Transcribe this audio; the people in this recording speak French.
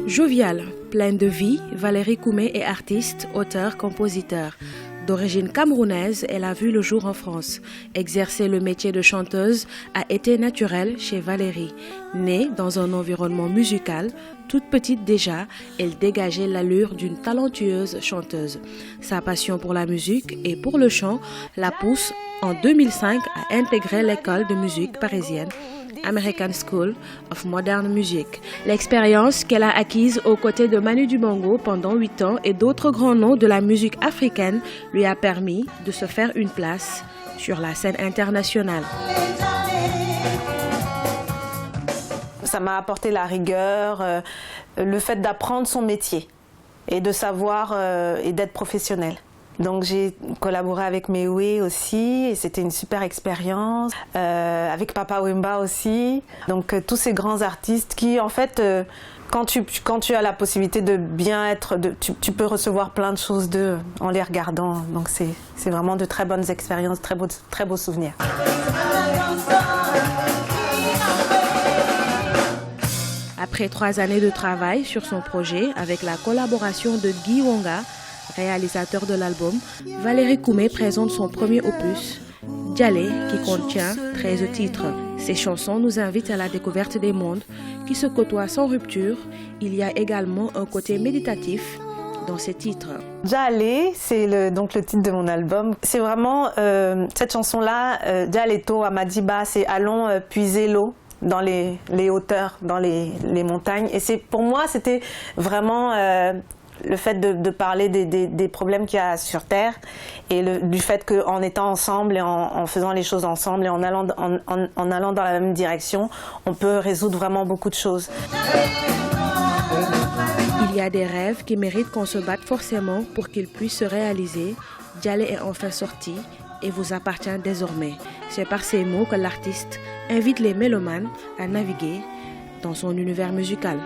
Joviale, pleine de vie, Valérie Koumé est artiste, auteure, compositeur. D'origine camerounaise, elle a vu le jour en France. Exercer le métier de chanteuse a été naturel chez Valérie. Née dans un environnement musical, toute petite déjà, elle dégageait l'allure d'une talentueuse chanteuse. Sa passion pour la musique et pour le chant la pousse en 2005 à intégrer l'école de musique parisienne American School of Modern Music. L'expérience qu'elle a acquise aux côtés de Manu Dibango pendant 8 ans et d'autres grands noms de la musique africaine lui a permis de se faire une place sur la scène internationale. Ça m'a apporté la rigueur, le fait d'apprendre son métier et de savoir et d'être professionnel. Donc j'ai collaboré avec Mewe aussi et c'était une super expérience, avec Papa Wemba aussi. Donc tous ces grands artistes qui en fait, quand tu as la possibilité de bien être, tu peux recevoir plein de choses d'eux en les regardant. Donc c'est vraiment de très bonnes expériences, très beaux souvenirs. Après 3 années de travail sur son projet avec la collaboration de Guy Wonga, réalisateur de l'album, Valérie Koumé présente son premier opus, Djalé, qui contient 13 titres. Ces chansons nous invitent à la découverte des mondes qui se côtoient sans rupture. Il y a également un côté méditatif dans ces titres. Djalé, c'est donc le titre de mon album. C'est vraiment cette chanson-là, Djaleto Amadiba, c'est allons puiser l'eau dans les hauteurs, dans les montagnes. Et pour moi, c'était vraiment le fait de parler des problèmes qu'il y a sur Terre et du fait qu'en étant ensemble et en faisant les choses ensemble et en allant dans la même direction, on peut résoudre vraiment beaucoup de choses. Il y a des rêves qui méritent qu'on se batte forcément pour qu'ils puissent se réaliser. Djalé est enfin sorti et vous appartient désormais. C'est par ces mots que l'artiste invite les mélomanes à naviguer dans son univers musical.